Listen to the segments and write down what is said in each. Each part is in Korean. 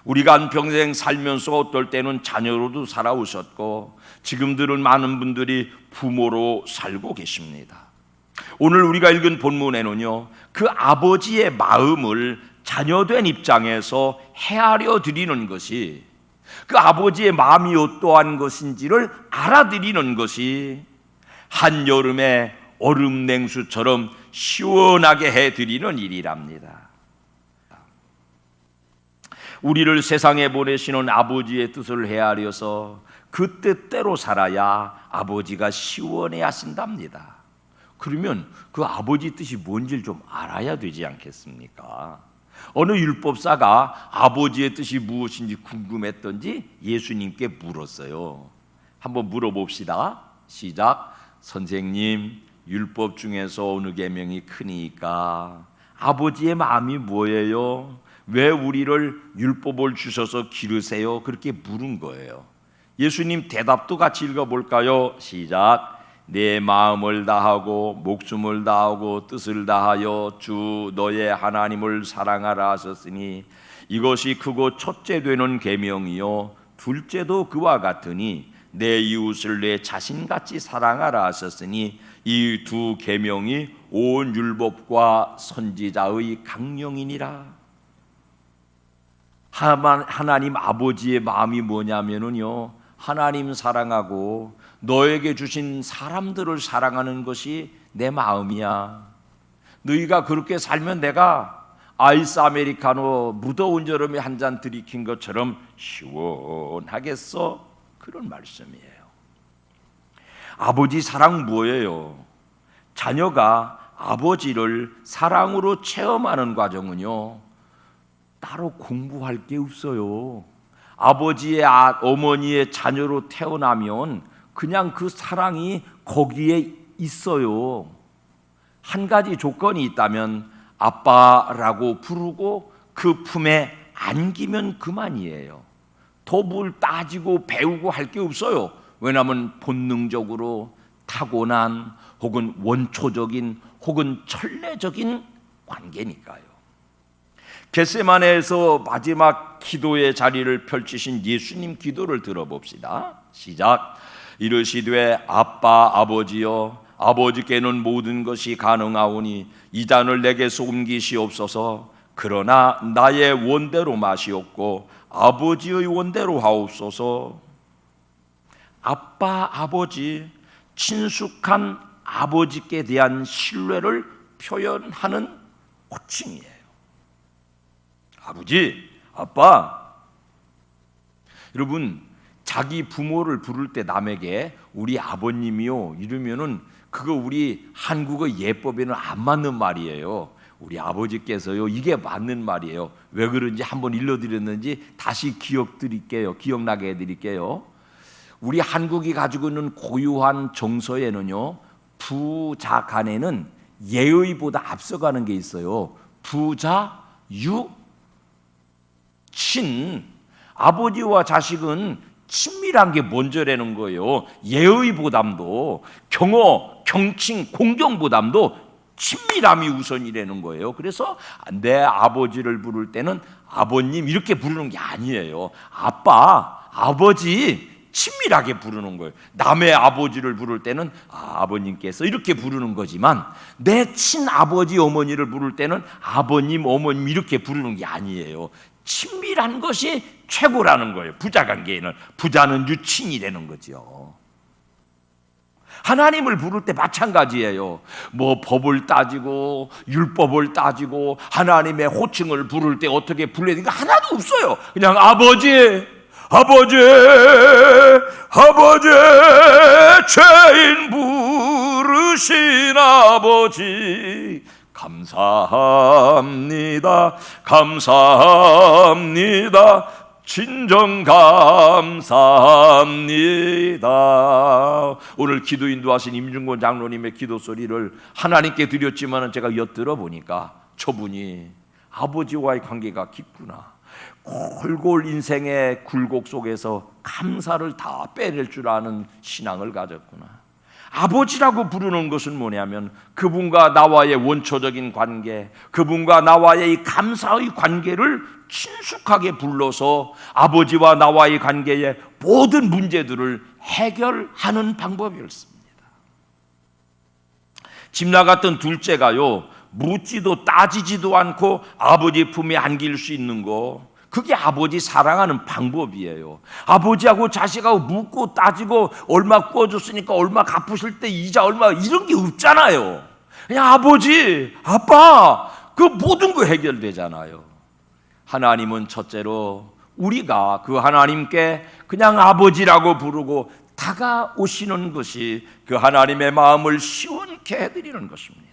우리가 한평생 살면서 어떨 때는 자녀로도 살아오셨고 지금들은 많은 분들이 부모로 살고 계십니다. 오늘 우리가 읽은 본문에는요, 그 아버지의 마음을 자녀된 입장에서 헤아려 드리는 것이, 그 아버지의 마음이 어떠한 것인지를 알아드리는 것이 한여름의 얼음 냉수처럼 시원하게 해드리는 일이랍니다. 우리를 세상에 보내시는 아버지의 뜻을 헤아려서 그 뜻대로 살아야 아버지가 시원해 하신답니다. 그러면 그 아버지 뜻이 뭔지를 좀 알아야 되지 않겠습니까? 어느 율법사가 아버지의 뜻이 무엇인지 궁금했던지 예수님께 물었어요. 한번 물어봅시다. 시작. 선생님, 율법 중에서 어느 계명이 크니까? 아버지의 마음이 뭐예요? 왜 우리를 율법을 주셔서 기르세요? 그렇게 물은 거예요. 예수님 대답도 같이 읽어볼까요? 시작. 내 마음을 다하고 목숨을 다하고 뜻을 다하여 주 너의 하나님을 사랑하라 하셨으니 이것이 크고 첫째 되는 계명이요 둘째도 그와 같으니 내 이웃을 내 자신같이 사랑하라 하셨으니 이 두 계명이 온 율법과 선지자의 강령이니라. 하나님 아버지의 마음이 뭐냐면요, 하나님 사랑하고 너에게 주신 사람들을 사랑하는 것이 내 마음이야. 너희가 그렇게 살면 내가 아이스 아메리카노 무더운 여름에 한 잔 들이킨 것처럼 시원하겠어? 그런 말씀이에요. 아버지 사랑 뭐예요? 자녀가 아버지를 사랑으로 체험하는 과정은요, 따로 공부할 게 없어요. 아버지의 어머니의 자녀로 태어나면 그냥 그 사랑이 거기에 있어요. 한 가지 조건이 있다면 아빠라고 부르고 그 품에 안기면 그만이에요. 더 뭘 따지고 배우고 할 게 없어요. 왜냐하면 본능적으로 타고난 혹은 원초적인 혹은 천례적인 관계니까요. 겟세마네에서 마지막 기도의 자리를 펼치신 예수님 기도를 들어봅시다. 시작. 이르시되 아빠 아버지여, 아버지께는 모든 것이 가능하오니 이 잔을 내게서 옮기시옵소서. 그러나 나의 원대로 마시옵고 아버지의 원대로 하옵소서. 아빠 아버지, 친숙한 아버지께 대한 신뢰를 표현하는 호칭이에요. 아버지, 아빠. 여러분, 자기 부모를 부를 때 남에게 우리 아버님이요 이러면은 그거 우리 한국어 예법에는 안 맞는 말이에요. 우리 아버지께서요, 이게 맞는 말이에요. 왜 그런지 한번 일러드렸는지 다시 기억나게 해드릴게요. 우리 한국이 가지고 있는 고유한 정서에는요, 부자 간에는 예의보다 앞서가는 게 있어요. 부자, 유, 친. 아버지와 자식은 친밀한 게 먼저라는 거예요. 예의보담도, 경어, 경칭, 공경보담도 친밀함이 우선이라는 거예요. 그래서 내 아버지를 부를 때는 아버님 이렇게 부르는 게 아니에요. 아빠, 아버지 친밀하게 부르는 거예요. 남의 아버지를 부를 때는 아버님께서 이렇게 부르는 거지만 내 친아버지 어머니를 부를 때는 아버님 어머님 이렇게 부르는 게 아니에요. 친밀한 것이 최고라는 거예요. 부자관계에는. 부자는 유친이라는 거죠. 하나님을 부를 때 마찬가지예요. 뭐 법을 따지고 율법을 따지고 하나님의 호칭을 부를 때 어떻게 불러야 되는 게 하나도 없어요. 그냥 아버지, 아버지, 아버지, 죄인 부르신 아버지 감사합니다, 감사합니다, 진정 감사합니다. 오늘 기도 인도하신 임중권 장로님의 기도 소리를 하나님께 드렸지만 제가 엿들어 보니까 저분이 아버지와의 관계가 깊구나. 골골 인생의 굴곡 속에서 감사를 다 빼낼 줄 아는 신앙을 가졌구나. 아버지라고 부르는 것은 뭐냐면 그분과 나와의 원초적인 관계, 그분과 나와의 이 감사의 관계를 친숙하게 불러서 아버지와 나와의 관계의 모든 문제들을 해결하는 방법이었습니다. 집 나갔던 둘째가요, 묻지도 따지지도 않고 아버지 품에 안길 수 있는 거, 그게 아버지 사랑하는 방법이에요. 아버지하고 자식하고 묻고 따지고 얼마 구워줬으니까 얼마 갚으실 때 이자 얼마, 이런 게 없잖아요. 그냥 아버지, 아빠, 그 모든 거 해결되잖아요. 하나님은 첫째로 우리가 그 하나님께 그냥 아버지라고 부르고 다가오시는 것이 그 하나님의 마음을 시원케 해드리는 것입니다.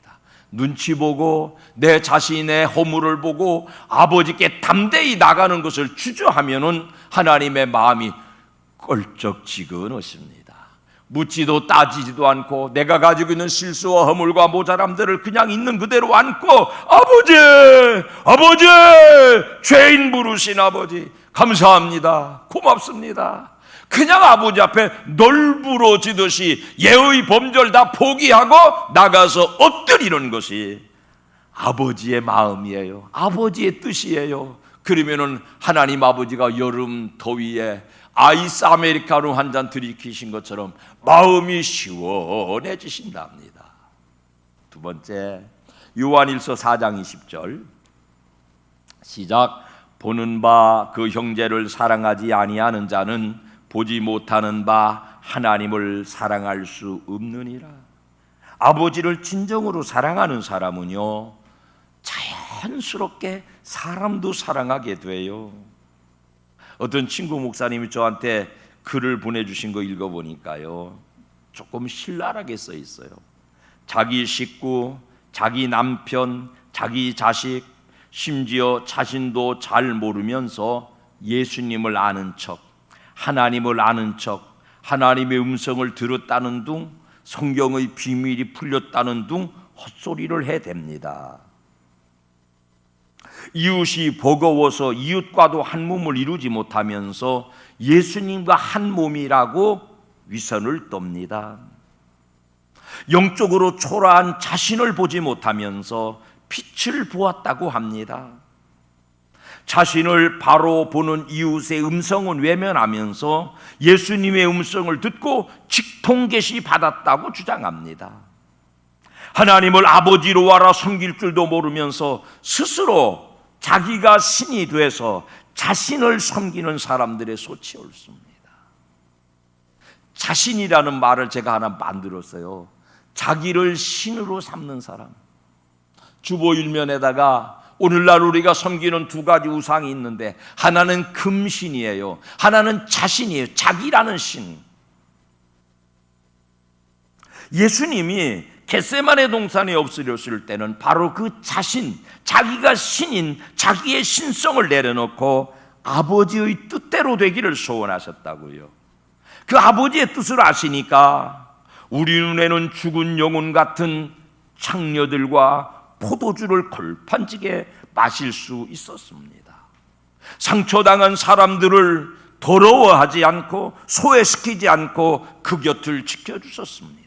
눈치 보고 내 자신의 허물을 보고 아버지께 담대히 나가는 것을 주저하면은 하나님의 마음이 껄쩍지근하십니다. 묻지도 따지지도 않고 내가 가지고 있는 실수와 허물과 모자람들을 그냥 있는 그대로 안고 아버지, 아버지, 죄인 부르신 아버지 감사합니다, 고맙습니다, 그냥 아버지 앞에 널브러지듯이 예의 범절 다 포기하고 나가서 엎드리는 것이 아버지의 마음이에요. 아버지의 뜻이에요. 그러면은 하나님 아버지가 여름 더위에 아이스 아메리카노 한 잔 들이키신 것처럼 마음이 시원해지신답니다. 두 번째, 요한일서 4장 20절 시작. 보는 바 그 형제를 사랑하지 아니하는 자는 보지 못하는 바 하나님을 사랑할 수 없느니라. 아버지를 진정으로 사랑하는 사람은요, 자연스럽게 사람도 사랑하게 돼요. 어떤 친구 목사님이 저한테 글을 보내주신 거 읽어보니까요, 조금 신랄하게 써 있어요. 자기 식구, 자기 남편, 자기 자식, 심지어 자신도 잘 모르면서 예수님을 아는 척, 하나님을 아는 척, 하나님의 음성을 들었다는 둥, 성경의 비밀이 풀렸다는 둥 헛소리를 해댑니다. 이웃이 버거워서 이웃과도 한 몸을 이루지 못하면서 예수님과 한 몸이라고 위선을 떱니다. 영적으로 초라한 자신을 보지 못하면서 빛을 보았다고 합니다. 자신을 바로 보는 이웃의 음성은 외면하면서 예수님의 음성을 듣고 직통계시 받았다고 주장합니다. 하나님을 아버지로 알아 섬길 줄도 모르면서 스스로 자기가 신이 돼서 자신을 섬기는 사람들의 소치 옳습니다. 자신이라는 말을 제가 하나 만들었어요. 자기를 신으로 삼는 사람. 주보 일면에다가 오늘날 우리가 섬기는 두 가지 우상이 있는데, 하나는 금신이에요. 하나는 자신이에요. 자기라는 신. 예수님이 겟세마네 동산에 엎드렸을 때는 바로 그 자신, 자기가 신인 자기의 신성을 내려놓고 아버지의 뜻대로 되기를 소원하셨다고요. 그 아버지의 뜻을 아시니까 우리 눈에는 죽은 영혼 같은 창녀들과 포도주를 걸판지게 마실 수 있었습니다. 상처당한 사람들을 더러워하지 않고 소외시키지 않고 그 곁을 지켜주셨습니다.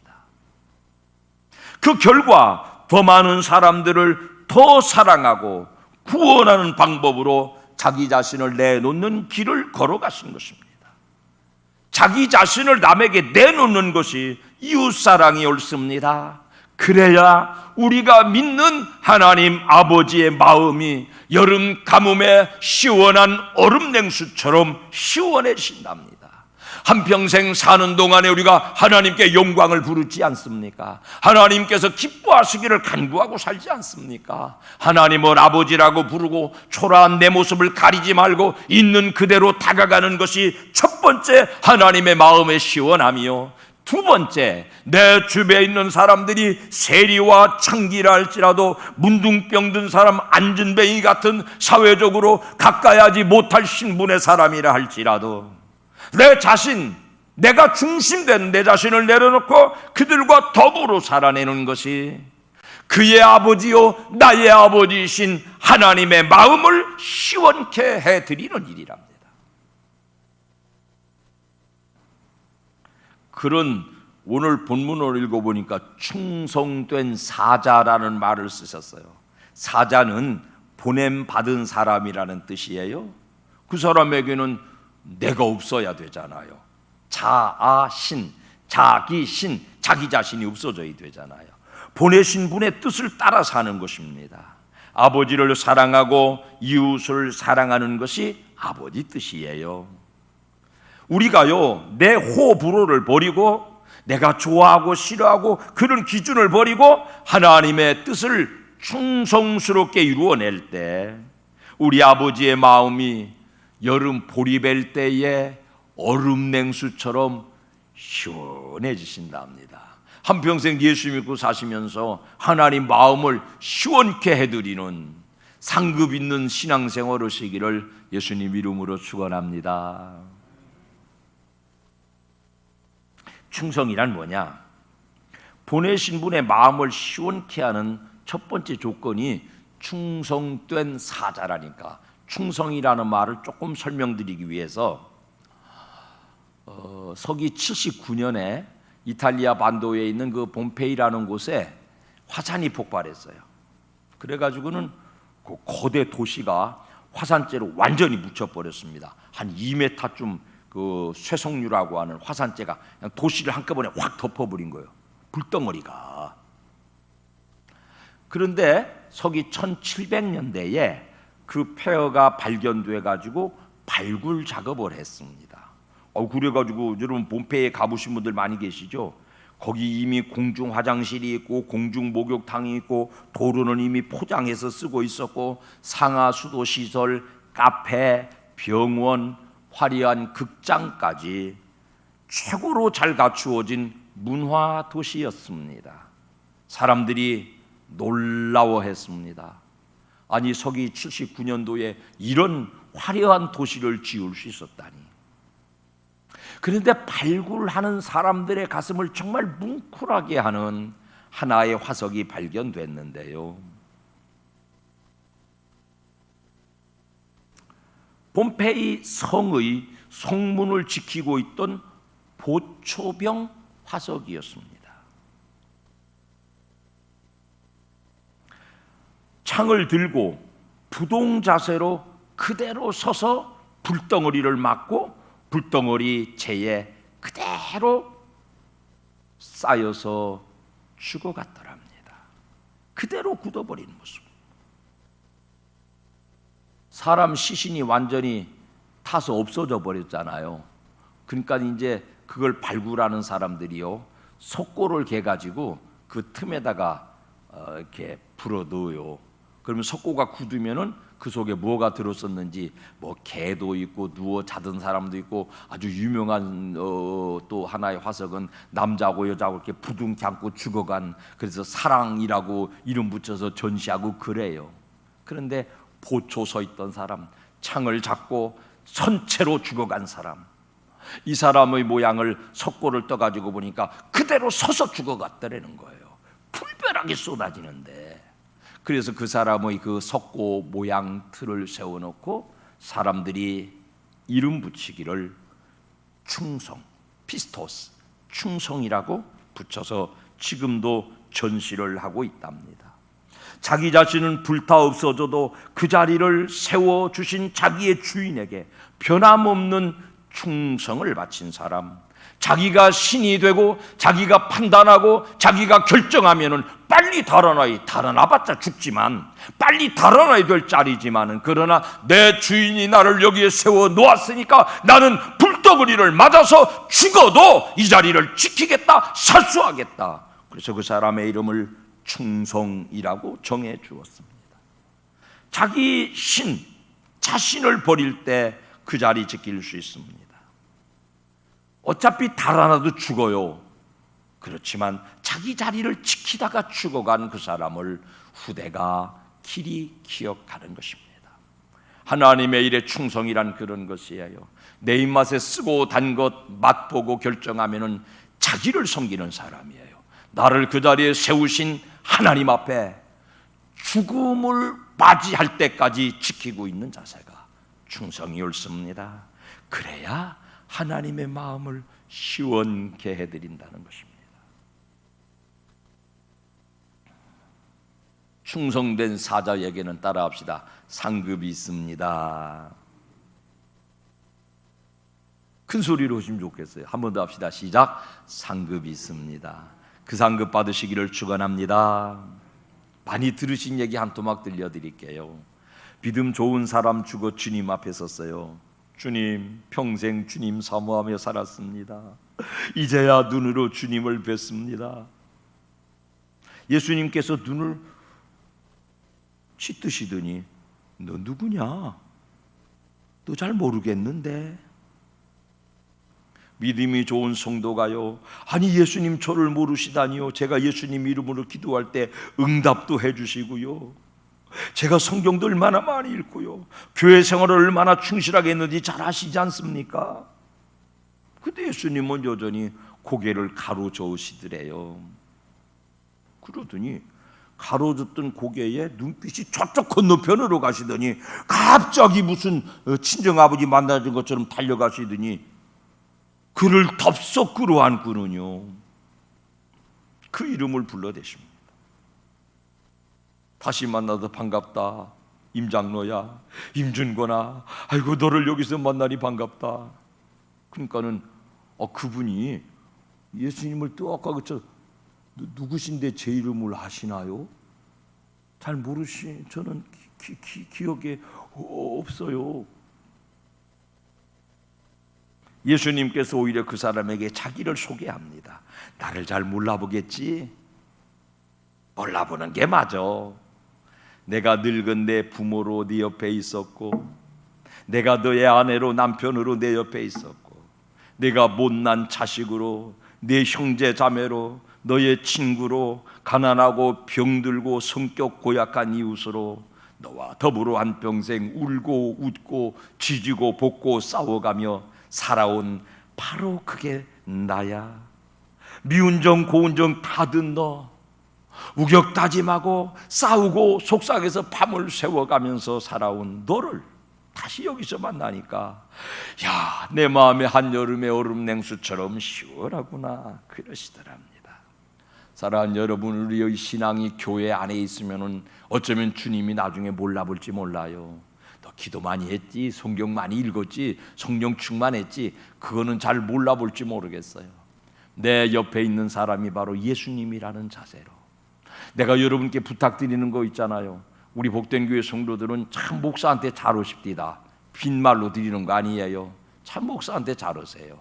그 결과 더 많은 사람들을 더 사랑하고 구원하는 방법으로 자기 자신을 내놓는 길을 걸어가신 것입니다. 자기 자신을 남에게 내놓는 것이 이웃사랑이 옳습니다. 그래야 우리가 믿는 하나님 아버지의 마음이 여름 가뭄에 시원한 얼음 냉수처럼 시원해진답니다. 한평생 사는 동안에 우리가 하나님께 영광을 부르지 않습니까? 하나님께서 기뻐하시기를 간구하고 살지 않습니까? 하나님을 아버지라고 부르고 초라한 내 모습을 가리지 말고 있는 그대로 다가가는 것이 첫 번째 하나님의 마음의 시원함이요, 두 번째, 내 주변에 있는 사람들이 세리와 창기라 할지라도 문둥병 든 사람, 안전뱅이 같은 사회적으로 가까이 하지 못할 신분의 사람이라 할지라도 내 자신, 내가 중심된 내 자신을 내려놓고 그들과 더불어 살아내는 것이 그의 아버지요 나의 아버지이신 하나님의 마음을 시원케 해드리는 일이랍니다. 그런 오늘 본문을 읽어보니까 충성된 사자라는 말을 쓰셨어요. 사자는 보냄 받은 사람이라는 뜻이에요. 그 사람에게는 내가 없어야 되잖아요. 자아신, 자기신, 자기 자신이 없어져야 되잖아요. 보내신 분의 뜻을 따라 사는 것입니다. 아버지를 사랑하고 이웃을 사랑하는 것이 아버지 뜻이에요. 우리가요, 내 호불호를 버리고 내가 좋아하고 싫어하고 그런 기준을 버리고 하나님의 뜻을 충성스럽게 이루어낼 때 우리 아버지의 마음이 여름 보리벨 때에 얼음 냉수처럼 시원해지신답니다. 한평생 예수 믿고 사시면서 하나님 마음을 시원케 해드리는 상급 있는 신앙생활을 하시기를 예수님 이름으로 축원합니다. 충성이란 뭐냐? 보내신 분의 마음을 시원케 하는 첫 번째 조건이 충성된 사자라니까. 충성이라는 말을 조금 설명드리기 위해서 서기 79년에 이탈리아 반도에 있는 그 폼페이라는 곳에 화산이 폭발했어요. 그래가지고는 그 거대 도시가 화산재로 완전히 묻혀버렸습니다. 한 2m쯤 그 쇠석류라고 하는 화산재가 그냥 도시를 한꺼번에 확 덮어버린 거예요. 불덩어리가. 그런데 서기 1700년대에 그 폐허가 발견돼 가지고 발굴 작업을 했습니다. 그래가지고 여러분 봄페이에 가보신 분들 많이 계시죠? 거기 이미 공중 화장실이 있고 공중 목욕탕이 있고 도로는 이미 포장해서 쓰고 있었고 상하 수도 시설, 카페, 병원, 화려한 극장까지 최고로 잘 갖추어진 문화 도시였습니다. 사람들이 놀라워했습니다. 아니 서기 79년도에 이런 화려한 도시를 지을 수 있었다니. 그런데 발굴하는 사람들의 가슴을 정말 뭉클하게 하는 하나의 화석이 발견됐는데요. 폼페이 성의 성문을 지키고 있던 보초병 화석이었습니다. 창을 들고 부동 자세로 그대로 서서 불덩어리를 맞고 불덩어리 체에 그대로 쌓여서 죽어갔더랍니다. 그대로 굳어버린 모습. 사람 시신이 완전히 타서 없어져 버렸잖아요. 그러니까 이제 그걸 발굴하는 사람들이요, 석고를 개가지고 그 틈에다가 이렇게 불어 넣어요. 그러면 석고가 굳으면은 그 속에 뭐가 들었었는지, 뭐 개도 있고 누워 자던 사람도 있고, 아주 유명한 또 하나의 화석은 남자하고 여자하고 이렇게 부둥켜 안고 죽어간, 그래서 사랑이라고 이름 붙여서 전시하고 그래요. 그런데 보초 서 있던 사람, 창을 잡고 선체로 죽어간 사람, 이 사람의 모양을 석고를 떠가지고 보니까 그대로 서서 죽어갔더라는 거예요. 불벼락이 쏟아지는데, 그래서 그 사람의 그 석고 모양 틀을 세워놓고 사람들이 이름 붙이기를 충성, 피스토스, 충성이라고 붙여서 지금도 전시를 하고 있답니다. 자기 자신은 불타 없어져도 그 자리를 세워주신 자기의 주인에게 변함없는 충성을 바친 사람, 자기가 신이 되고 자기가 판단하고 자기가 결정하면은 빨리 달아나봤자 죽지만 빨리 달아나야 될 자리지만은, 그러나 내 주인이 나를 여기에 세워 놓았으니까 나는 불덩어리를 맞아서 죽어도 이 자리를 지키겠다, 살수하겠다. 그래서 그 사람의 이름을 충성이라고 정해 주었습니다. 자기 자신을 버릴 때 그 자리 지킬 수 있습니다. 어차피 달아나도 죽어요. 그렇지만 자기 자리를 지키다가 죽어간 그 사람을 후대가 길이 기억하는 것입니다. 하나님의 일에 충성이란 그런 것이에요. 내 입맛에 쓰고 단 것 맛보고 결정하면은 자기를 섬기는 사람이에요. 나를 그 자리에 세우신 하나님 앞에 죽음을 맞이할 때까지 지키고 있는 자세가 충성이 옳습니다. 그래야 하나님의 마음을 시원케 해드린다는 것입니다. 충성된 사자에게는 따라합시다. 상급이 있습니다. 큰 소리로 하시면 좋겠어요. 한 번 더 합시다. 시작. 상급이 있습니다. 그 상급 받으시기를 축원합니다. 많이 들으신 얘기 한 토막 들려드릴게요. 믿음 좋은 사람 죽어 주님 앞에 섰어요. 주님, 평생 주님 사모하며 살았습니다. 이제야 눈으로 주님을 뵀습니다. 예수님께서 눈을 치뜨시더니 너 누구냐? 너 잘 모르겠는데. 믿음이 좋은 성도가요, 아니 예수님 저를 모르시다니요, 제가 예수님 이름으로 기도할 때 응답도 해주시고요, 제가 성경도 얼마나 많이 읽고요, 교회 생활을 얼마나 충실하게 했는지 잘 아시지 않습니까? 근데 예수님은 여전히 고개를 가로저으시더래요. 그러더니 가로젓던 고개에 눈빛이 저쪽 건너편으로 가시더니 갑자기 무슨 친정아버지 만나는 것처럼 달려가시더니 그를 덥석 끌어안고는요, 그 이름을 불러대십니다. 다시 만나서 반갑다, 임장로야, 임준권아, 아이고 너를 여기서 만나니 반갑다. 그러니까는 그분이 예수님을 또 아까 누구신데 제 이름을 아시나요? 잘 저는 기억에 없어요. 예수님께서 오히려 그 사람에게 자기를 소개합니다. 나를 잘 몰라보겠지? 몰라보는 게 맞아. 내가 늙은 내 부모로 네 옆에 있었고, 내가 너의 아내로 남편으로 내 옆에 있었고, 내가 못난 자식으로 네 형제 자매로 너의 친구로 가난하고 병들고 성격 고약한 이웃으로 너와 더불어 한평생 울고 웃고 지지고 볶고 싸워가며 살아온 바로 그게 나야. 미운 정 고운 정 다 든 너, 우격다짐하고 싸우고 속삭여서 밤을 새워가면서 살아온 너를 다시 여기서 만나니까 야, 내 마음의 한여름의 얼음 냉수처럼 시원하구나 그러시더랍니다. 사랑하는 여러분, 우리의 신앙이 교회 안에 있으면 어쩌면 주님이 나중에 몰라볼지 몰라요. 너 기도 많이 했지, 성경 많이 읽었지, 성령 충만했지, 그거는 잘 몰라볼지 모르겠어요. 내 옆에 있는 사람이 바로 예수님이라는 자세로 내가 여러분께 부탁드리는 거 있잖아요. 우리 복된 교회 성도들은 참 목사한테 잘오십디다, 빈말로 드리는 거 아니에요. 참 목사한테 잘오세요.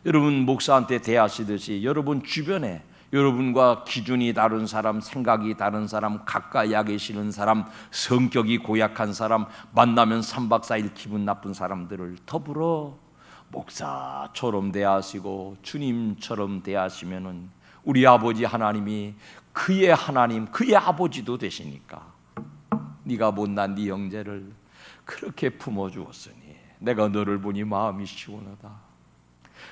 여러분 목사한테 대하시듯이 여러분 주변에 여러분과 기준이 다른 사람, 생각이 다른 사람, 가까이 계시는 사람, 성격이 고약한 사람, 만나면 3박 4일 기분 나쁜 사람들을 더불어 목사처럼 대하시고 주님처럼 대하시면은 우리 아버지 하나님이 그의 하나님, 그의 아버지도 되시니까 네가 못난 네 형제를 그렇게 품어주었으니 내가 너를 보니 마음이 시원하다.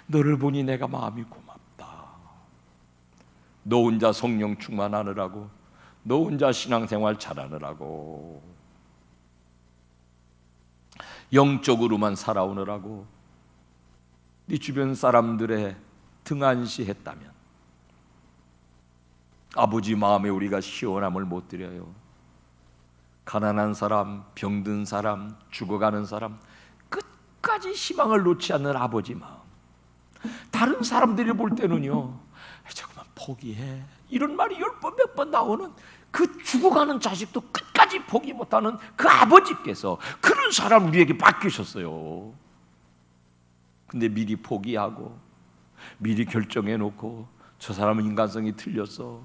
너를 보니 내가 마음이 고맙다. 너 혼자 성령 충만하느라고, 너 혼자 신앙생활 잘하느라고, 영적으로만 살아오느라고 네 주변 사람들의 등한시했다면 아버지 마음에 우리가 시원함을 못 드려요. 가난한 사람, 병든 사람, 죽어가는 사람, 끝까지 희망을 놓지 않는 아버지 마음. 다른 사람들이 볼 때는요, 잠깐만 포기해, 이런 말이 10번 100번 나오는 그 죽어가는 자식도 끝까지 포기 못하는 그 아버지께서 그런 사람 우리에게 맡기셨어요. 근데 미리 포기하고 미리 결정해놓고 저 사람은 인간성이 틀렸어,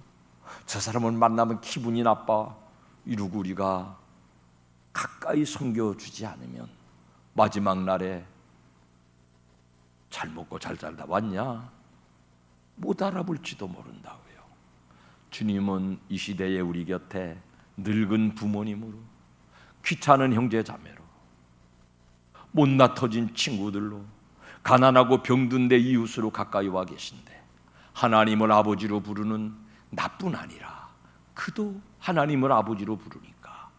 저 사람을 만나면 기분이 나빠, 이러고 우리가 가까이 섬겨주지 않으면 마지막 날에 잘 먹고 잘 살다 왔냐? 못 알아볼지도 모른다고요. 주님은 이 시대에 우리 곁에 늙은 부모님으로, 귀찮은 형제 자매로, 못나 터진 친구들로, 가난하고 병든 내 이웃으로 가까이 와 계신데 하나님을 아버지로 부르는 나뿐 아니라 그도 하나님을 아버지로 부르니까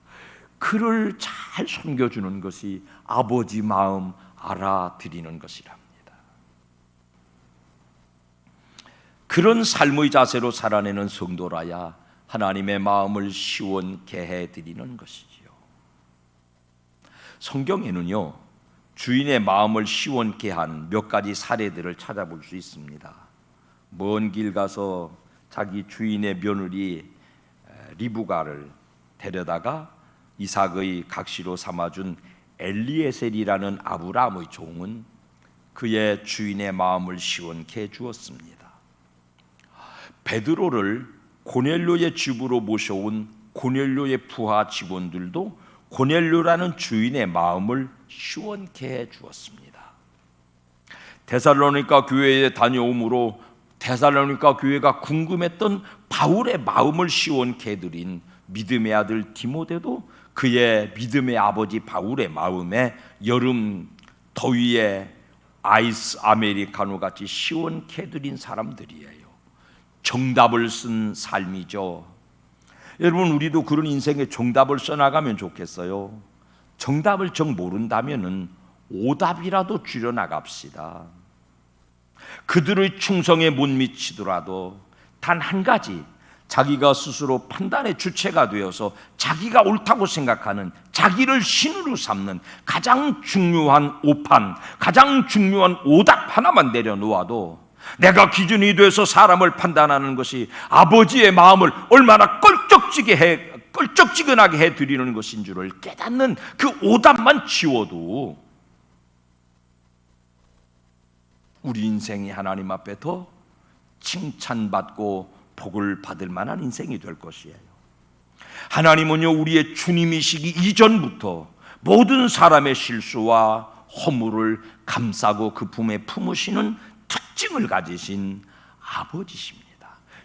그를 잘 섬겨주는 것이 아버지 마음 알아드리는 것이랍니다. 그런 삶의 자세로 살아내는 성도라야 하나님의 마음을 시원케 해드리는 것이지요. 성경에는요, 주인의 마음을 시원케 한 몇 가지 사례들을 찾아볼 수 있습니다. 먼 길 가서 자기 주인의 며느리 리브가를 데려다가 이삭의 각시로 삼아준 엘리에셀이라는 아브라함의 종은 그의 주인의 마음을 시원케 해주었습니다. 베드로를 고넬료의 집으로 모셔온 고넬료의 부하 직원들도 고넬료라는 주인의 마음을 시원케 해주었습니다. 데살로니가 교회에 다녀옴으로 데살로니가 교회가 궁금했던 바울의 마음을 시원케 해드린 믿음의 아들 디모데도 그의 믿음의 아버지 바울의 마음에 여름 더위에 아이스 아메리카노 같이 시원케 해드린 사람들이에요. 정답을 쓴 삶이죠. 여러분, 우리도 그런 인생에 정답을 써나가면 좋겠어요. 정답을 정 모른다면은 오답이라도 줄여나갑시다. 그들의 충성에 못 미치더라도 단 한 가지, 자기가 스스로 판단의 주체가 되어서 자기가 옳다고 생각하는, 자기를 신으로 삼는 가장 중요한 오판, 가장 중요한 오답 하나만 내려놓아도 내가 기준이 돼서 사람을 판단하는 것이 아버지의 마음을 얼마나 껄쩍지근하게 해드리는 것인 줄을 깨닫는 그 오답만 지워도 우리 인생이 하나님 앞에 더 칭찬받고 복을 받을 만한 인생이 될 것이에요. 하나님은요, 우리의 주님이시기 이전부터 모든 사람의 실수와 허물을 감싸고 그 품에 품으시는 특징을 가지신 아버지십니다.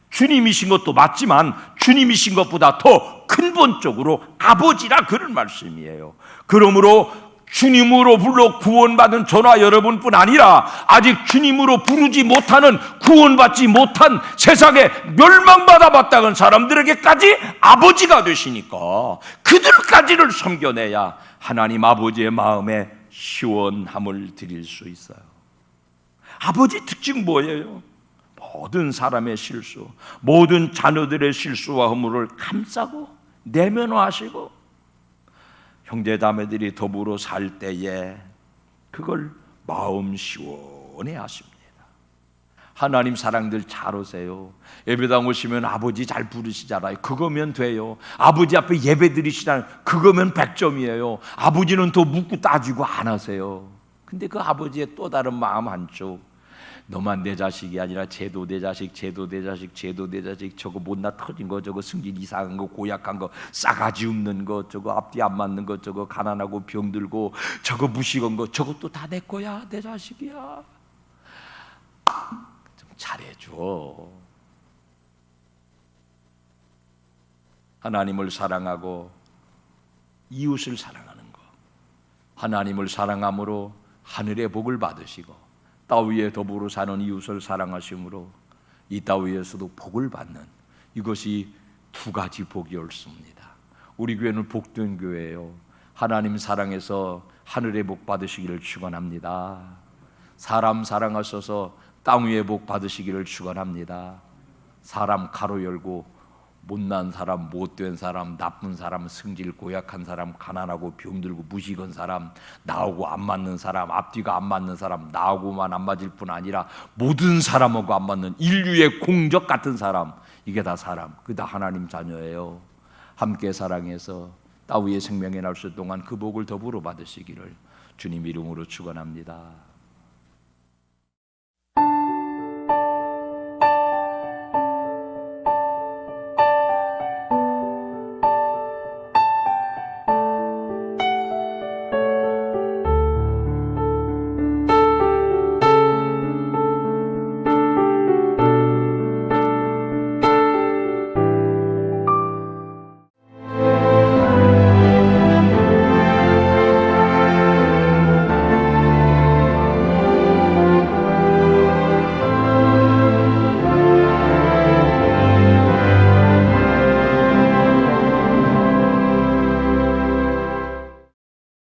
주님이신 것도 맞지만 주님이신 것보다 더 근본적으로 아버지라 그런 말씀이에요. 그러므로 주님으로 불러 구원받은 저나 여러분뿐 아니라 아직 주님으로 부르지 못하는, 구원받지 못한 세상에 멸망받아 봤다는 사람들에게까지 아버지가 되시니까 그들까지를 섬겨내야 하나님 아버지의 마음에 시원함을 드릴 수 있어요. 아버지 특징 뭐예요? 모든 사람의 실수, 모든 자녀들의 실수와 허물을 감싸고 내면화하시고 형제자매들이 더불어 살 때에 그걸 마음 시원해 하십니다. 하나님 사랑들 잘 오세요. 예배당 오시면 아버지 잘 부르시잖아요. 그거면 돼요. 아버지 앞에 예배 드리시잖아요. 그거면 100점이에요. 아버지는 더 묻고 따지고 안 하세요. 근데 그 아버지의 또 다른 마음 한쪽, 너만 내 자식이 아니라 쟤도 내 자식, 쟤도 내 자식, 쟤도 내 자식, 저거 못나 터진 거, 저거 승질 이상한 거, 고약한 거, 싸가지 없는 거, 저거 앞뒤 안 맞는 거, 저거 가난하고 병들고, 저거 무식한 거, 저것도 다 내 거야, 내 자식이야. 좀 잘해줘. 하나님을 사랑하고 이웃을 사랑하는 거, 하나님을 사랑함으로 하늘의 복을 받으시고 땅 위에 더불어 사는 이웃을 사랑하심으로 이 땅 위에서도 복을 받는, 이것이 두 가지 복이 옳습니다. 우리 교회는 복된 교회예요. 하나님 사랑해서 하늘의 복 받으시기를 축원합니다. 사람 사랑하셔서 땅 위에 복 받으시기를 축원합니다. 사람 가로 열고 못난 사람, 못된 사람, 나쁜 사람, 승질 고약한 사람, 가난하고 병들고 무식한 사람, 나하고 안 맞는 사람, 앞뒤가 안 맞는 사람, 나하고만 안 맞을 뿐 아니라 모든 사람하고 안 맞는 인류의 공적 같은 사람, 이게 다 사람, 그게 다 하나님 자녀예요. 함께 사랑해서 땅 위에 생명의 날수 동안 그 복을 더불어 받으시기를 주님 이름으로 축원합니다.